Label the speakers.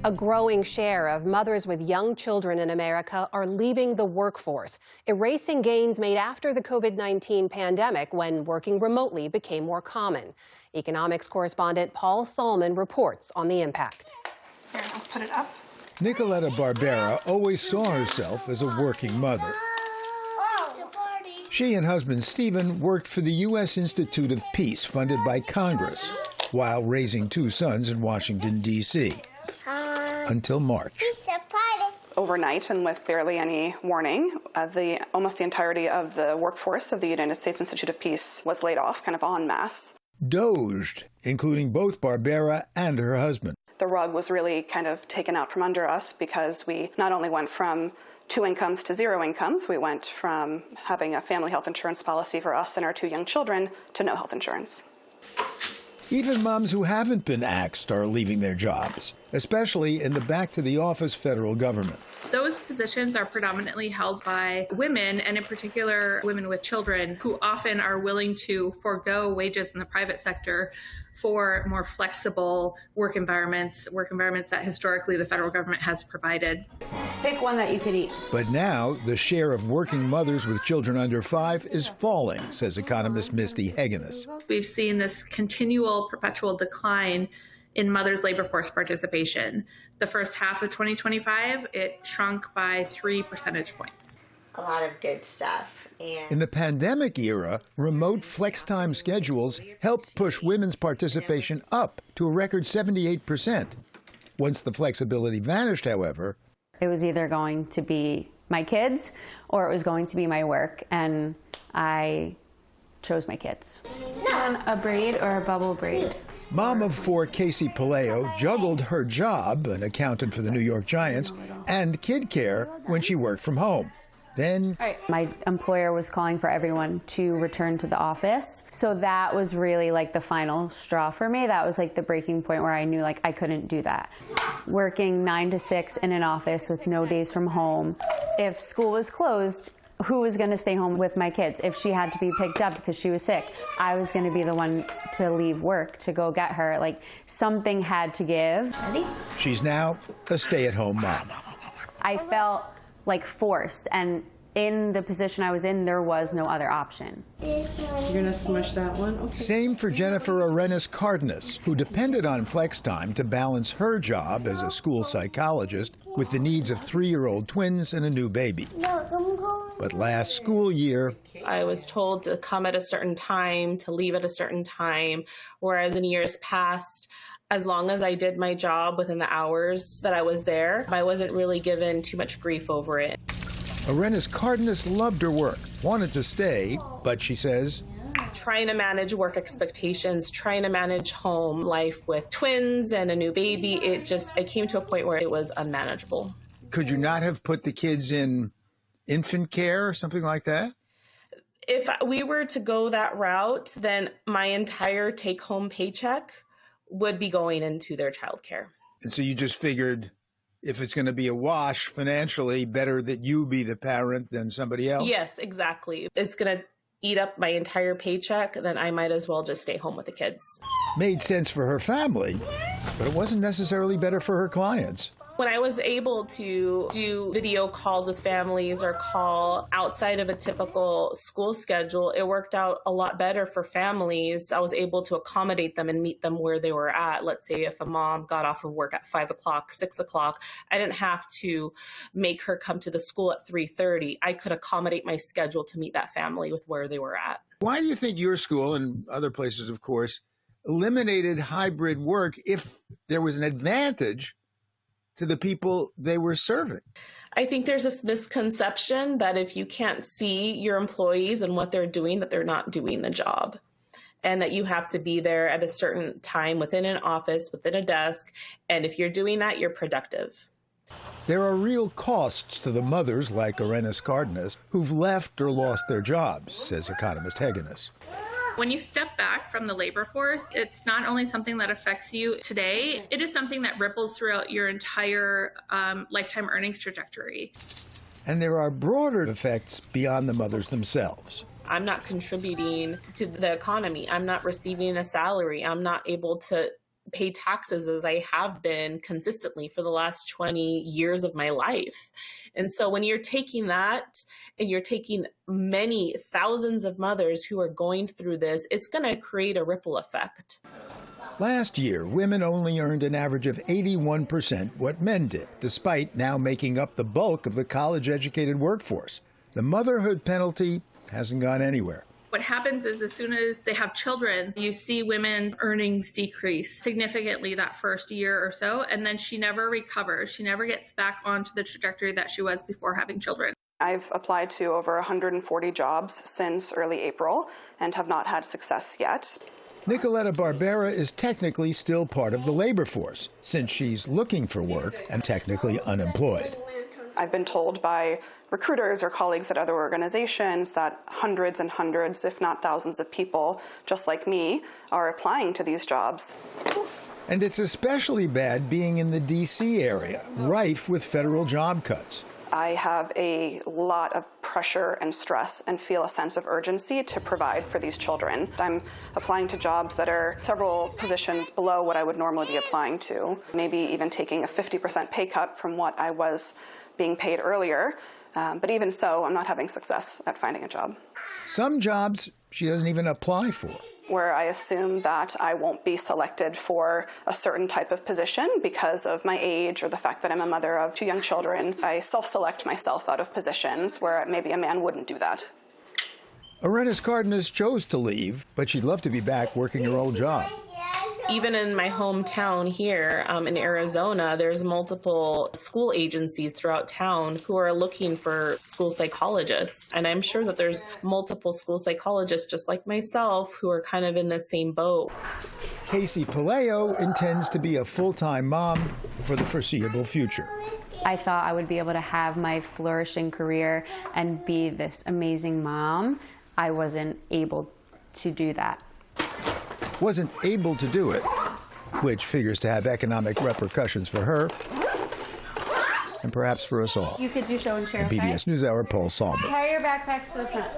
Speaker 1: A growing share of mothers with young children in America are leaving the workforce, erasing gains made after the COVID-19 pandemic when working remotely became more common. Economics correspondent Paul Salmon reports on the impact.
Speaker 2: Here, I'll put it up.
Speaker 3: Nicoletta Barbera always saw herself as a working mother. She and husband Stephen worked for the U.S. Institute of Peace, funded by Congress, while raising two sons in Washington, D.C. Until March.
Speaker 2: Overnight and with barely any warning, almost the entirety of the workforce of the United States Institute of Peace was laid off, kind of en masse.
Speaker 3: Dozed, including both Barbera and her husband.
Speaker 2: The rug was really kind of taken out from under us because we not only went from 2 incomes to 0 incomes, we went from having a family health insurance policy for us and our 2 young children to no health insurance.
Speaker 3: Even moms who haven't been axed are leaving their jobs, especially in the back-to-the-office federal government.
Speaker 4: Those positions are predominantly held by women, and in particular women with children, who often are willing to forego wages in the private sector for more flexible work environments that historically the federal government has provided.
Speaker 5: Pick one that you could eat.
Speaker 3: But now, the share of working mothers with children under 5 is falling, says economist Misty Hegenes.
Speaker 4: We've seen this continual, perpetual decline in mothers' labor force participation. The first half of 2025, it shrunk by 3 percentage points.
Speaker 6: A lot of good stuff.
Speaker 3: In the pandemic era, remote flex-time schedules helped push women's participation up to a record 78%. Once the flexibility vanished, however,
Speaker 5: it was either going to be my kids or it was going to be my work, and I chose my kids. No. A braid or a bubble braid?
Speaker 3: Mom of 4 Casey Palaio juggled her job, an accountant for the New York Giants, and kid care when she worked from home. Then
Speaker 5: my employer was calling for everyone to return to the office. So that was really like the final straw for me. That was like the breaking point where I knew like I couldn't do that. Working 9 to 6 in an office with no days from home. If school was closed, who was going to stay home with my kids? If she had to be picked up because she was sick, I was going to be the one to leave work to go get her. Like, something had to give. Ready?
Speaker 3: She's now a stay-at-home mom.
Speaker 5: I felt like forced, and in the position I was in, there was no other option.
Speaker 7: You're gonna smush that one? Okay.
Speaker 3: Same for Jennifer Arenas Cardenas, who depended on flex time to balance her job as a school psychologist with the needs of 3-year-old twins and a new baby. But last school year,
Speaker 8: I was told to come at a certain time, to leave at a certain time, whereas in years past, as long as I did my job within the hours that I was there, I wasn't really given too much grief over it.
Speaker 3: Arenas Cardenas loved her work, wanted to stay, but she says,
Speaker 8: trying to manage work expectations, trying to manage home life with twins and a new baby, it came to a point where it was unmanageable.
Speaker 3: Could you not have put the kids in infant care or something like that?
Speaker 8: If we were to go that route, then my entire take-home paycheck would be going into their childcare.
Speaker 3: And so you just figured if it's going to be a wash financially, better that you be the parent than somebody else?
Speaker 8: Yes, exactly. It's going to eat up my entire paycheck, then I might as well just stay home with the kids.
Speaker 3: Made sense for her family, but it wasn't necessarily better for her clients.
Speaker 8: When I was able to do video calls with families or call outside of a typical school schedule, it worked out a lot better for families. I was able to accommodate them and meet them where they were at. Let's say if a mom got off of work at 5 o'clock, 6 o'clock, I didn't have to make her come to the school at 3:30. I could accommodate my schedule to meet that family with where they were at.
Speaker 3: Why do you think your school, and other places, of course, eliminated hybrid work if there was an advantage to the people they were serving?
Speaker 8: I think there's this misconception that if you can't see your employees and what they're doing, that they're not doing the job, and that you have to be there at a certain time within an office, within a desk, and if you're doing that, you're productive.
Speaker 3: There are real costs to the mothers like Arenas Cardenas who've left or lost their jobs, says economist Hegenes.
Speaker 4: When you step back from the labor force, it's not only something that affects you today, it is something that ripples throughout your entire lifetime earnings trajectory.
Speaker 3: And there are broader effects beyond the mothers themselves.
Speaker 8: I'm not contributing to the economy. I'm not receiving a salary. I'm not able to pay taxes as I have been consistently for the last 20 years of my life. And so when you're taking that and you're taking many thousands of mothers who are going through this, it's going to create a ripple effect.
Speaker 3: Last year, women only earned an average of 81% what men did, despite now making up the bulk of the college-educated workforce. The motherhood penalty hasn't gone anywhere.
Speaker 4: What happens is as soon as they have children, you see women's earnings decrease significantly that first year or so, and then she never recovers. She never gets back onto the trajectory that she was before having children.
Speaker 2: I've applied to over 140 jobs since early April and have not had success yet.
Speaker 3: Nicoletta Barbera is technically still part of the labor force, since she's looking for work and technically unemployed.
Speaker 2: I've been told by recruiters or colleagues at other organizations that hundreds and hundreds, if not thousands of people, just like me, are applying to these jobs.
Speaker 3: And it's especially bad being in the D.C. area, rife with federal job cuts.
Speaker 2: I have a lot of pressure and stress and feel a sense of urgency to provide for these children. I'm applying to jobs that are several positions below what I would normally be applying to, maybe even taking a 50% pay cut from what I was being paid earlier. But even so, I'm not having success at finding a job.
Speaker 3: Some jobs she doesn't even apply for.
Speaker 2: Where I assume that I won't be selected for a certain type of position because of my age or the fact that I'm a mother of 2 young children. I self-select myself out of positions where maybe a man wouldn't do that.
Speaker 3: Arenas Cardenas chose to leave, but she'd love to be back working her old job.
Speaker 8: Even in my hometown here in Arizona, there's multiple school agencies throughout town who are looking for school psychologists. And I'm sure that there's multiple school psychologists just like myself who are kind of in the same boat.
Speaker 3: Casey Palayo intends to be a full-time mom for the foreseeable future.
Speaker 5: I thought I would be able to have my flourishing career and be this amazing mom. I wasn't able to do that.
Speaker 3: Wasn't able to do it, which figures to have economic repercussions for her and perhaps for us all.
Speaker 5: You could do show and share.
Speaker 3: The PBS NewsHour, Paul Salber.
Speaker 5: Carry your backpacks to the front.